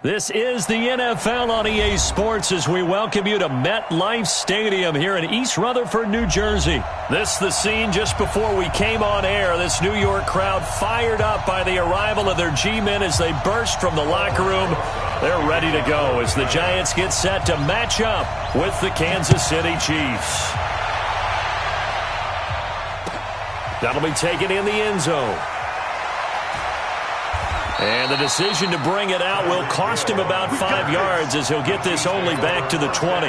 This is the NFL on EA Sports as we welcome you to MetLife Stadium here in East Rutherford, New Jersey. This is the scene just before we came on air. This New York crowd fired up by the arrival of their G-men as they burst from the locker room. They're ready to go as the Giants get set to match up with the Kansas City Chiefs. That'll be taken in the end zone. And the decision to bring it out will cost him about 5 yards as he'll get this only back to the 20.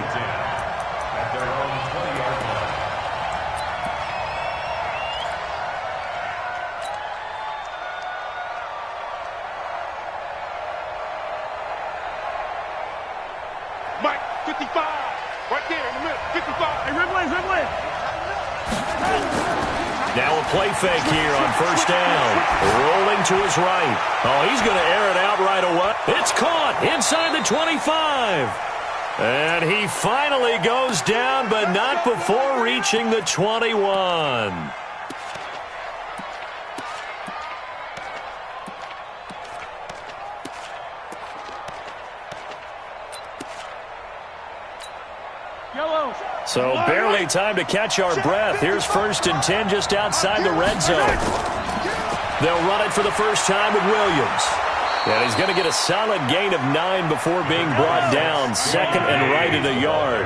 Mike, 55, right there in the middle, 55. Hey, Ridley. Now a play fake here on first down. Rolling to his right. Oh, he's going to air it out right away. It's caught inside the 25. And he finally goes down, but not before reaching the 21. So barely time to catch our breath. Here's 1st and 10 just outside the red zone. They'll run it for the first time with Williams. And he's going to get a solid gain of 9 before being brought down. 2nd and right at a yard.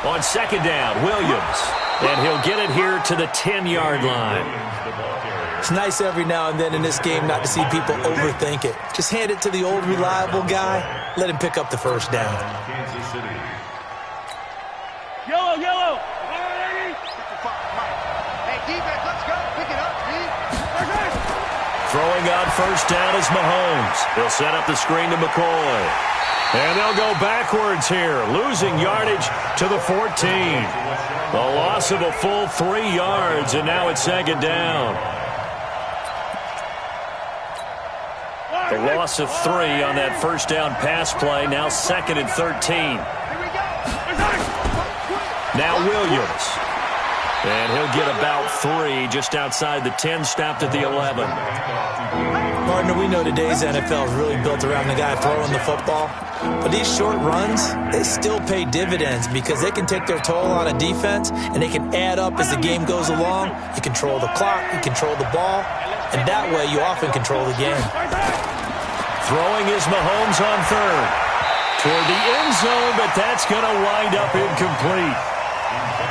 On 2nd down, Williams. And he'll get it here to the 10-yard line. It's nice every now and then in this game not to see people overthink it. Just hand it to the old reliable guy. Let him pick up the first down. Yellow. Hey, defense, let's go. Pick it up, Steve. Throwing on first down is Mahomes. He'll set up the screen to McCoy. And they'll go backwards here, losing yardage to the 14. The loss of a full 3 yards, and now it's 2nd down. The loss of 3 on that first down pass play. Now 2nd and 13. Now Williams. And he'll get about 3 just outside the 10, stopped at the 11. Partner, we know today's NFL is really built around the guy throwing the football. But these short runs, they still pay dividends because they can take their toll on a defense and they can add up as the game goes along. You control the clock, you control the ball, and that way you often control the game. Throwing is Mahomes on 3rd. Toward the end zone, but that's going to wind up incomplete.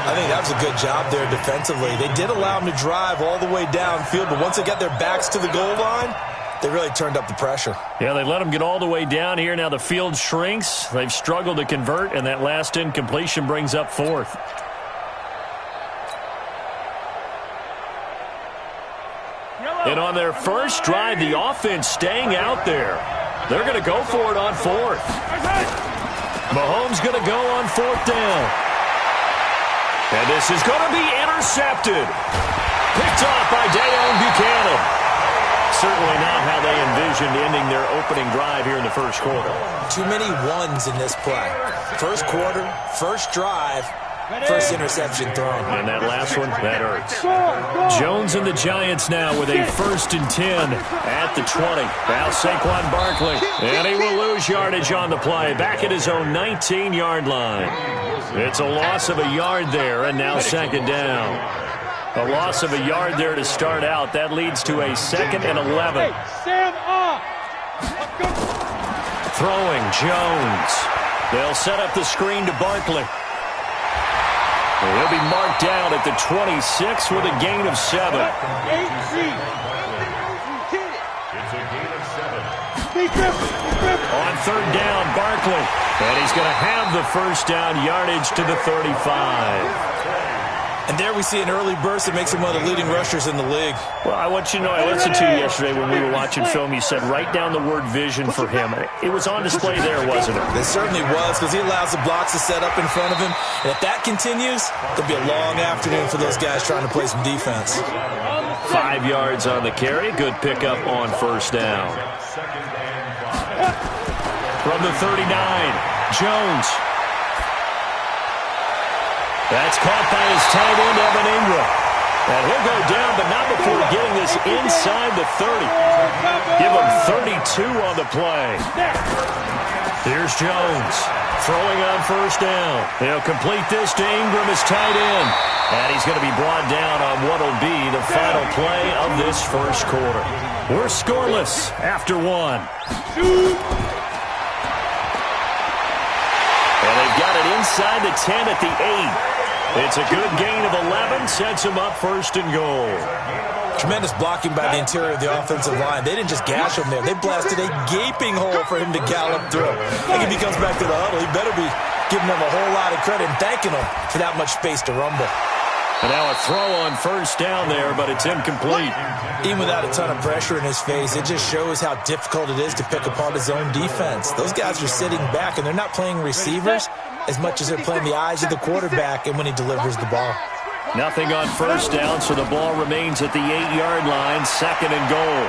I think that was a good job there defensively. They did allow them to drive all the way downfield, but once they got their backs to the goal line, they really turned up the pressure. Yeah, they let them get all the way down here. Now the field shrinks. They've struggled to convert, and that last incompletion brings up 4th. And on their first drive, the offense staying out there. They're going to go for it on 4th. Mahomes going to go on 4th down. And this is going to be intercepted. Picked off by Dayon Buchanan. Certainly not how they envisioned ending their opening drive here in the first quarter. Too many ones in this play. First quarter, first drive, first interception thrown. And that last one, that hurts. Jones and the Giants now with a 1st and 10 at the 20. Now Saquon Barkley. And he will lose yardage on the play. Back at his own 19-yard line. It's a loss of a yard there, and now 2nd down. A loss of a yard there to start out. That leads to a 2nd and 11. Throwing, Jones. They'll set up the screen to Barkley. He'll be marked down at the 26 with a gain of 7. On 3rd down, Barkley. And he's going to have the first down yardage to the 35. And there we see an early burst that makes him one of the leading rushers in the league. Well, I want you to know, I listened to you yesterday when we were watching film. You said write down the word vision for him. It was on display there, wasn't it? It certainly was, because he allows the blocks to set up in front of him. And if that continues, there'll be a long afternoon for those guys trying to play some defense. 5 yards on the carry. Good pickup on first down. From the 39, Jones. That's caught by his tight end, Evan Ingram. And he'll go down, but not before getting this inside the 30. Give him 32 on the play. Here's Jones throwing on first down. He'll complete this to Ingram, his tight end. And he's going to be brought down on what will be the final play of this first quarter. We're scoreless after one. And they've got it inside the 10 at the 8. It's a good gain of 11, sets him up first and goal. Tremendous blocking by the interior of the offensive line. They didn't just gash him there. They blasted a gaping hole for him to gallop through. I think if he comes back to the huddle, he better be giving them a whole lot of credit and thanking them for that much space to rumble. And now a throw on first down there, but it's incomplete. Even without a ton of pressure in his face, it just shows how difficult it is to pick apart his own defense. Those guys are sitting back, and they're not playing receivers as much as they're playing the eyes of the quarterback and when he delivers the ball. Nothing on first down, so the ball remains at the 8-yard line, second and goal.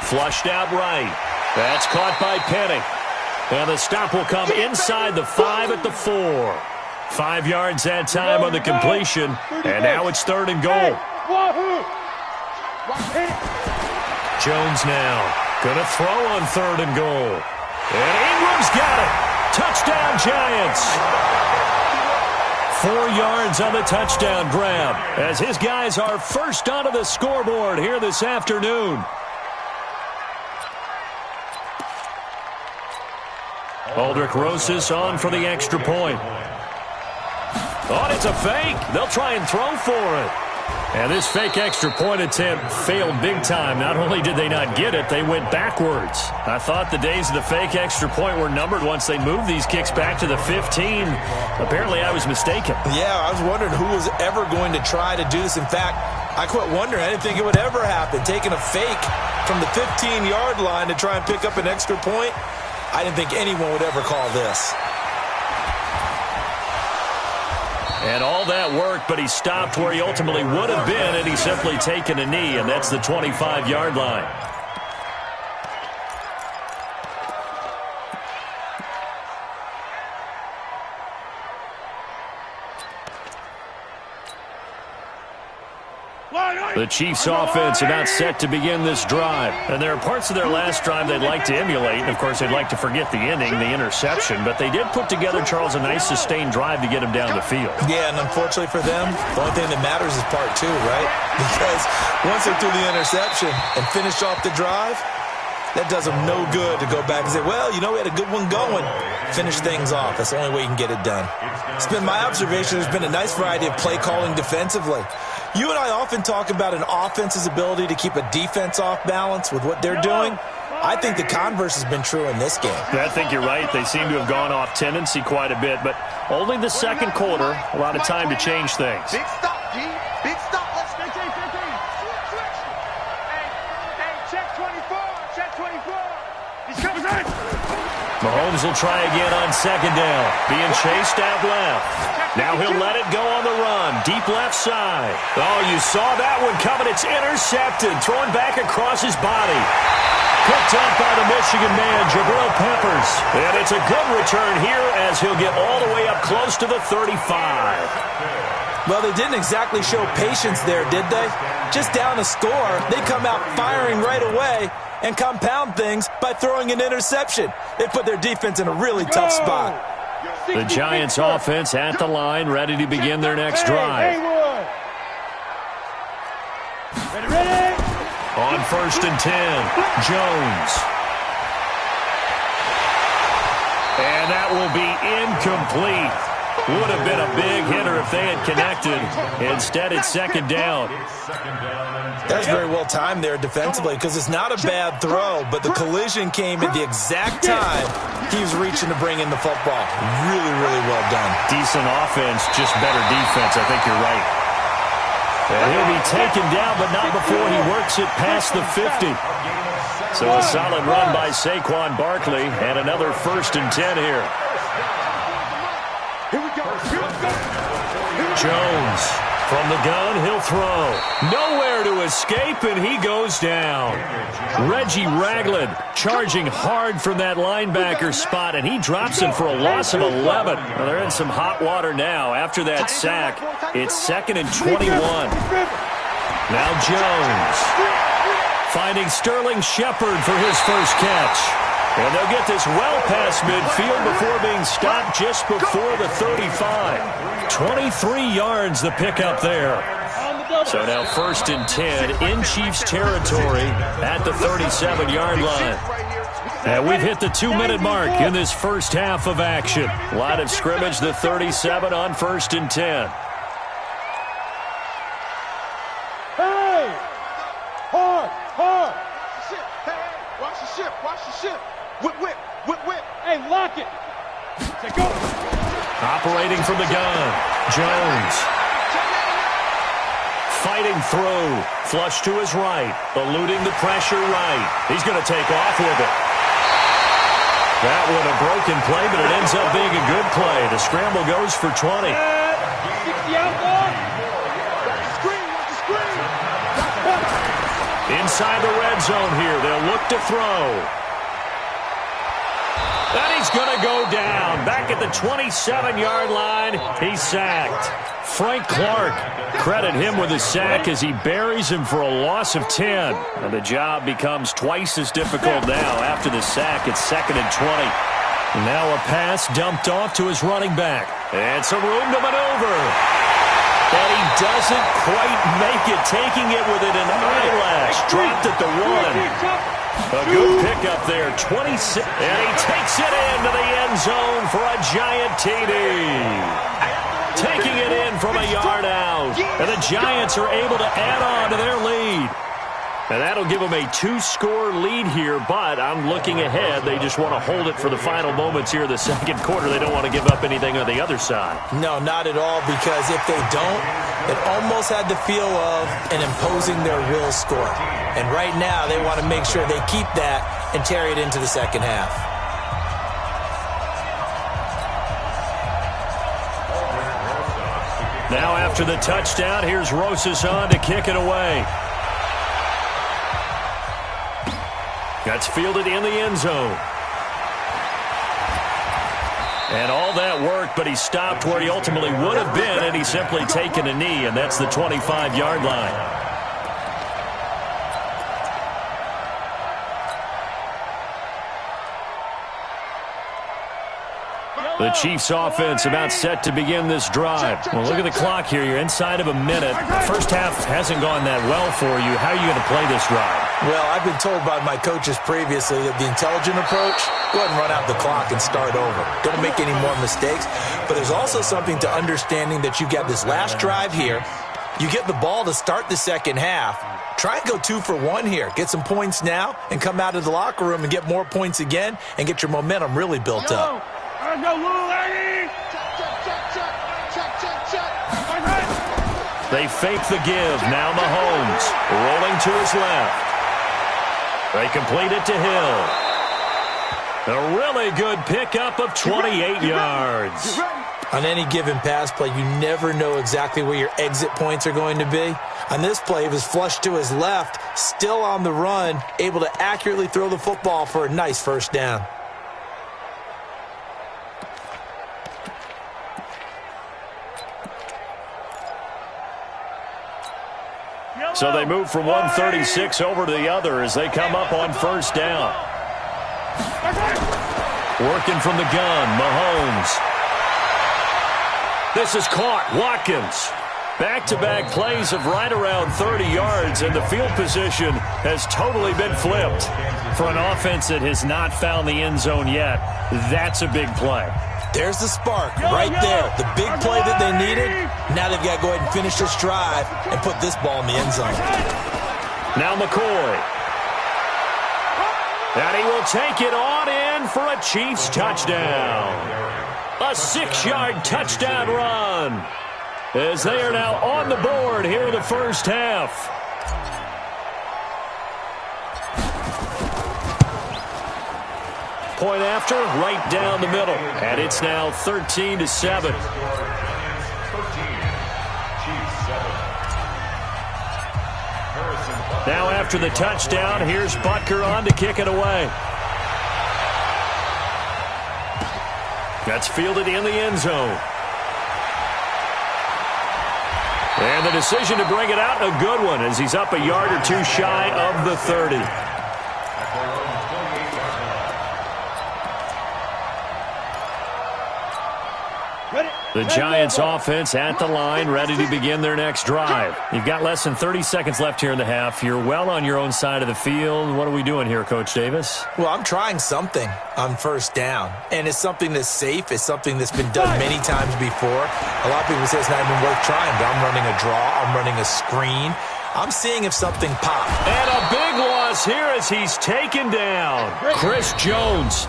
Flushed out right. That's caught by Penny. And the stop will come inside the 5 at the 4. 5 yards that time on the completion, and now it's third and goal. Jones now gonna throw on third and goal. And Ingram's got it. Touchdown, Giants. 4 yards on the touchdown grab as his guys are first onto the scoreboard here this afternoon. Aldrich Rosas on for the extra point. Oh, it's a fake. They'll try and throw for it. And this fake extra point attempt failed big time. Not only did they not get it, they went backwards. I thought the days of the fake extra point were numbered once they moved these kicks back to the 15. Apparently, I was mistaken. Yeah, I was wondering who was ever going to try to do this. In fact, I quit wondering. I didn't think it would ever happen. Taking a fake from the 15-yard line to try and pick up an extra point, I didn't think anyone would ever call this. And all that worked, but he stopped where he ultimately would have been, and he's simply taken a knee, and that's the 25-yard line. The Chiefs' offense about set to begin this drive. And there are parts of their last drive they'd like to emulate. And, of course, they'd like to forget the ending, the interception. But they did put together, Charles, a nice sustained drive to get him down the field. Yeah, and unfortunately for them, the only thing that matters is part 2, right? Because once they threw the interception and finished off the drive, that does them no good to go back and say, well, you know, we had a good one going. Finish things off. That's the only way you can get it done. It's been my observation there's been a nice variety of play calling defensively. You and I often talk about an offense's ability to keep a defense off balance with what they're doing. I think the converse has been true in this game. I think you're right. They seem to have gone off tendency quite a bit, but only the second quarter, a lot of time to change things. Big stop, G. Big stop. Let's go. Hey, check 24. Check 24. He's coming in. Mahomes will try again on second down. Being chased out left. Now he'll let it go on the run. Deep left side. Oh, you saw that one coming. It's intercepted. Thrown back across his body. Picked up by the Michigan man, Jabril Peppers. And it's a good return here as he'll get all the way up close to the 35. Well, they didn't exactly show patience there, did they? Just down a score, they come out firing right away and compound things by throwing an interception. They put their defense in a really tough spot. The Giants offense at the line, ready to begin their next drive. Ready. On first and 10, Jones. And that will be incomplete. Would have been a big hitter if they had connected. Instead, it's second down. That's very well timed there defensively because it's not a bad throw, but the collision came at the exact time he was reaching to bring in the football. Really, really well done. Decent offense, just better defense. I think you're right. And he'll be taken down, but not before he works it past the 50. So a solid run by Saquon Barkley and another first and 10 here. Here we go. Jones From the gun, he'll throw. Nowhere to escape, and he goes down. Reggie Ragland charging hard from that linebacker spot, and he drops him for a loss of 11. Well, they're in some hot water now. After that sack, it's 2nd and 21. Now Jones finding Sterling Shepard for his first catch. And they'll get this well past midfield before being stopped just before the 35. 23 yards the pickup there. So now 1st and 10 in Chiefs territory at the 37-yard line. And we've hit the 2-minute mark in this first half of action. Line of scrimmage, the 37 on 1st and 10. Hey! Hard! Hard! Watch the ship! Watch the ship! Whip, whip, whip, whip. Hey, lock it. Say go. Operating from the gun. Jones. Fighting through. Flush to his right. Eluding the pressure right. He's going to take off with it. That one a broken play, but it ends up being a good play. The scramble goes for 20. 60 out ball. Watch the screen. Watch the screen. Inside the red zone here. They'll look to throw. And he's going to go down. Back at the 27-yard line, he's sacked. Frank Clark, credit him with a sack as he buries him for a loss of 10. And the job becomes twice as difficult now. After the sack, it's 2nd and 20. Now a pass dumped off to his running back. And some room to maneuver. And he doesn't quite make it, taking it within an eyelash. Dropped at the 1. A good pickup there, 26, and he takes it into the end zone for a giant TD. Taking it in from a yard out, and the Giants are able to add on to their lead. And that'll give them a 2-score lead here, but I'm looking ahead. They just want to hold it for the final moments here in the second quarter. They don't want to give up anything on the other side. No, not at all, because if they don't, it almost had the feel of an imposing their will score. And right now, they want to make sure they keep that and carry it into the second half. Now after the touchdown, here's Rosas on to kick it away. That's fielded in the end zone. And all that worked, but he stopped where he ultimately would have been, and he's simply taken a knee, and that's the 25-yard line. The Chiefs offense about set to begin this drive. Well, look at the clock here. You're inside of a minute. The first half hasn't gone that well for you. How are you going to play this drive? Well, I've been told by my coaches previously that the intelligent approach, go ahead and run out the clock and start over. Don't make any more mistakes. But there's also something to understanding that you got this last drive here. You get the ball to start the second half. Try and go 2 for 1 here. Get some points now and come out of the locker room and get more points again and get your momentum really built up. Let's go, little lady. They fake the give. Now Mahomes rolling to his left. They complete it to Hill. A really good pickup of 28 yards. On any given pass play, you never know exactly where your exit points are going to be. On this play, it was flushed to his left, still on the run, able to accurately throw the football for a nice first down. So they move from 136 over to the other as they come up on first down. Working from the gun, Mahomes. This is caught. Watkins. Back-to-back plays of right around 30 yards, and the field position has totally been flipped. For an offense that has not found the end zone yet, that's a big play. There's the spark right there. The big play that they needed. Now they've got to go ahead and finish this drive and put this ball in the end zone. Now McCoy. And he will take it on in for a Chiefs touchdown. A 6-yard touchdown run. As they are now on the board here in the first half. Point after, right down the middle. And it's now 13-7. Now after the touchdown, here's Butker on to kick it away. That's fielded in the end zone. And the decision to bring it out, a good one, as he's up a yard or two shy of the 30. The Giants offense at the line, ready to begin their next drive. You've got less than 30 seconds left here in the half. You're well on your own side of the field. What are we doing here, Coach Davis? Well, I'm trying something on first down, and it's something that's safe. It's something that's been done many times before. A lot of people say it's not even worth trying, but I'm running a draw. I'm running a screen. I'm seeing if something pops. And a big loss here as he's taken down. Chris Jones.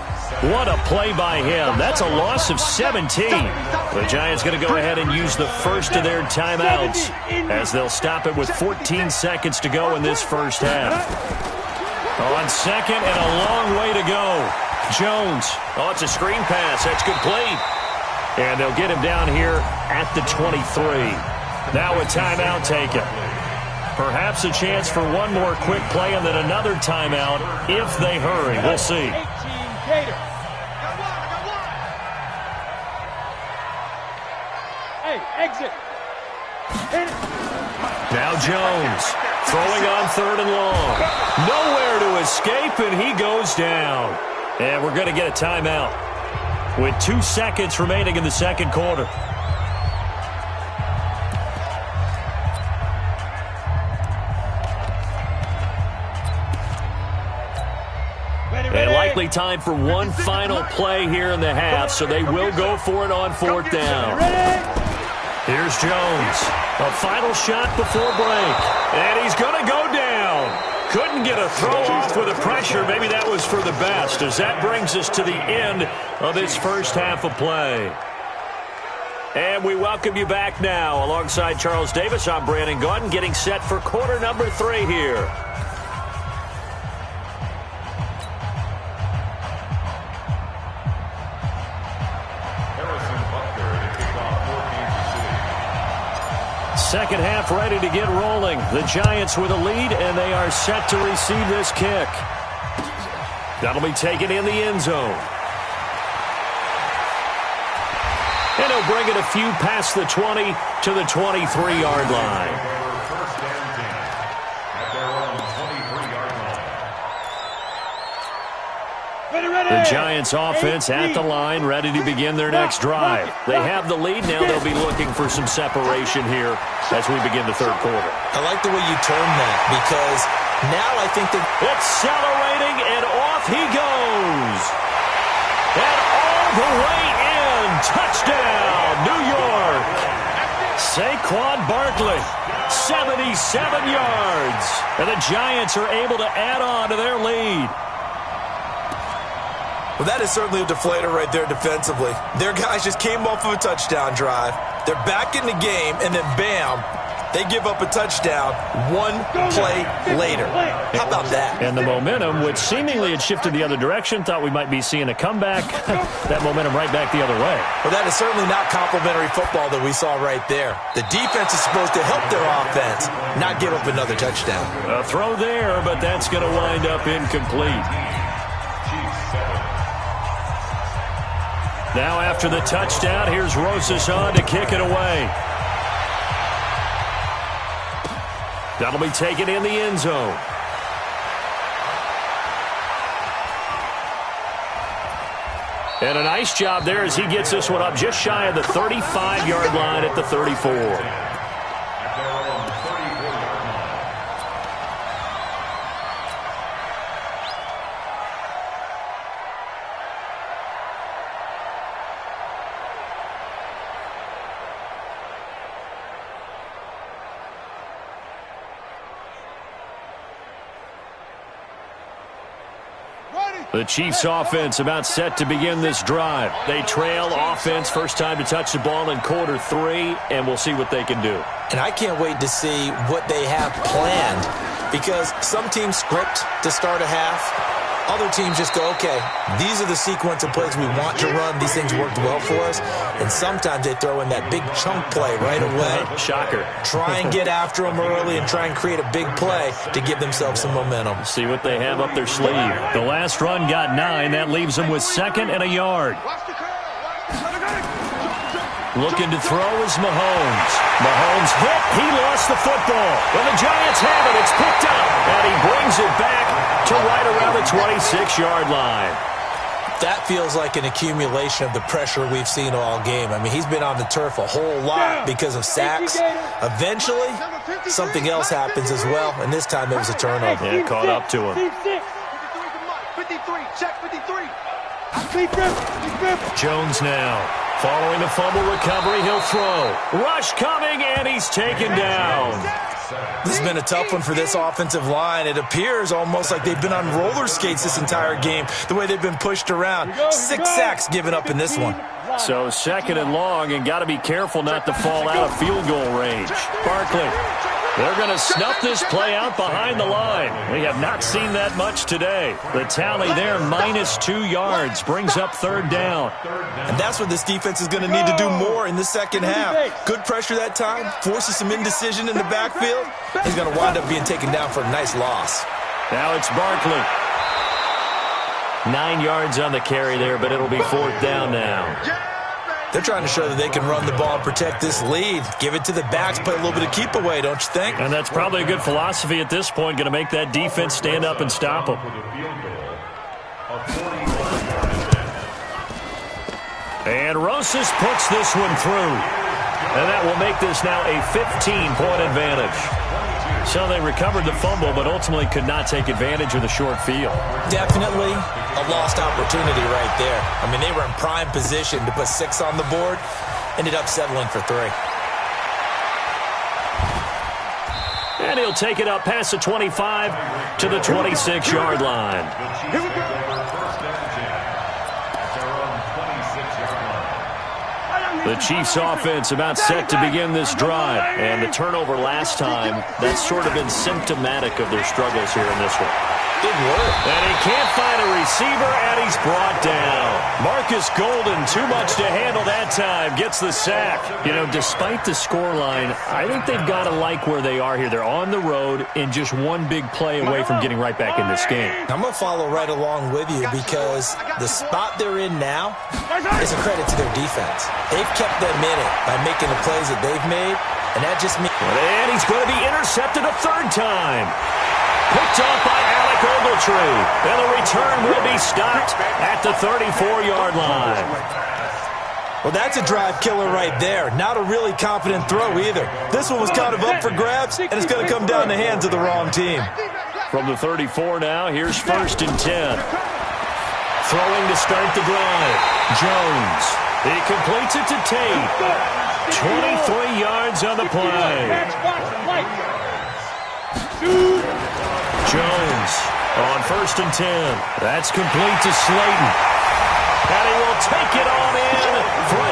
What a play by him. That's a loss of 17. The Giants going to go ahead and use the first of their timeouts as they'll stop it with 14 seconds to go in this first half. On second and a long way to go. Jones. Oh, it's a screen pass. That's complete. And they'll get him down here at the 23. Now a timeout taken. Perhaps a chance for one more quick play and then another timeout if they hurry. We'll see. Hey, exit. Now Jones throwing on third and long. Nowhere to escape, and he goes down. And we're going to get a timeout with 2 seconds remaining in the second quarter. And likely time for one final play here in the half, so they will go for it on fourth down. Here's Jones. A final shot before break. And he's going to go down. Couldn't get a throw off with the pressure. Maybe that was for the best, as that brings us to the end of this first half of play. And we welcome you back now. Alongside Charles Davis, I'm Brandon Gaudin, getting set for quarter number 3 here. Second half ready to get rolling. The Giants with a lead, and they are set to receive this kick. That'll be taken in the end zone. And he'll bring it a few past the 20 to the 23-yard line. The Giants offense at the line, ready to begin their next drive. They have the lead now. They'll be looking for some separation here as we begin the third quarter. I like the way you term that, because now I think that accelerating, and off he goes. And all the way in. Touchdown, New York. Saquon Barkley, 77 yards. And the Giants are able to add on to their lead. Well, that is certainly a deflator right there defensively. Their guys just came off of a touchdown drive. They're back in the game, and then bam, they give up a touchdown one play later. How about that? And the momentum, which seemingly had shifted the other direction, thought we might be seeing a comeback. That momentum right back the other way. Well, that is certainly not complimentary football that we saw right there. The defense is supposed to help their offense, not give up another touchdown. A throw there, but that's going to wind up incomplete. Now after the touchdown, here's Rosas on to kick it away. That'll be taken in the end zone. And a nice job there as he gets this one up just shy of the 35-yard line at the 34. The Chiefs offense about set to begin this drive. They trail offense, first time to touch the ball in quarter 3, and we'll see what they can do. And I can't wait to see what they have planned, because some teams script to start a half, Other teams just go, okay, these are the sequence of plays we want to run. These things worked well for us. And sometimes they throw in that big chunk play right away. Shocker. Try and get after them early and try and create a big play to give themselves some momentum. See what they have up their sleeve. The last run got 9. That leaves them with 2nd and a yard. Looking to throw is Mahomes. Mahomes hit. He lost the football. When the Giants have it, it's picked up. And he brings it back to right around the 26-yard line. That feels like an accumulation of the pressure we've seen all game. I mean, he's been on the turf a whole lot because of sacks. Eventually, something else happens as well, and this time it was a turnover. Yeah, caught up to him. 53, check 53. Jones now. Following the fumble recovery, he'll throw. Rush coming, and he's taken down. This has been a tough one for this offensive line. It appears almost like they've been on roller skates this entire game, the way they've been pushed around. 6 sacks given up in this one. So 2nd and long, and got to be careful not to fall out of field goal range. Barkley. They're going to snuff this play out behind the line. We have not seen that much today. The tally there, -2 yards, brings up 3rd down. And that's what this defense is going to need to do more in the second half. Good pressure that time, forces some indecision in the backfield. He's going to wind up being taken down for a nice loss. Now it's Barkley. 9 yards on the carry there, but it'll be 4th down now. They're trying to show that they can run the ball and protect this lead. Give it to the backs, play a little bit of keep away, don't you think? And that's probably a good philosophy at this point, going to make that defense stand up and stop them. And Rosas puts this one through. And that will make this now a 15-point advantage. So they recovered the fumble, but ultimately could not take advantage of the short field. Definitely a lost opportunity right there. I mean, they were in prime position to put 6 on the board. Ended up settling for 3. And he'll take it up past the 25 to the 26-yard line. Here we go. The Chiefs offense about set to begin this drive. And the turnover last time, that's sort of been symptomatic of their struggles here in this one. Good work. And he can't find a receiver, and he's brought down. Marcus Golden, too much to handle that time, gets the sack. You know, despite the scoreline, I think they've got to like where they are here. They're on the road and just one big play away from getting right back in this game. I'm going to follow right along with you because the spot they're in now is a credit to their defense. They've kept them in it by making the plays that they've made, and that just means... And he's going to be intercepted a 3rd time. Picked off by Alec Ogletree. And the return will be stopped at the 34-yard line. Well, that's a drive killer right there. Not a really confident throw either. This one was kind of up for grabs, and it's going to come down the hands of the wrong team. From the 34 now, here's 1st and 10. Throwing to start the drive. Jones. He completes it to Tate. 23 yards on the play. Jones on 1st and 10. That's complete to Slayton. And he will take it on in for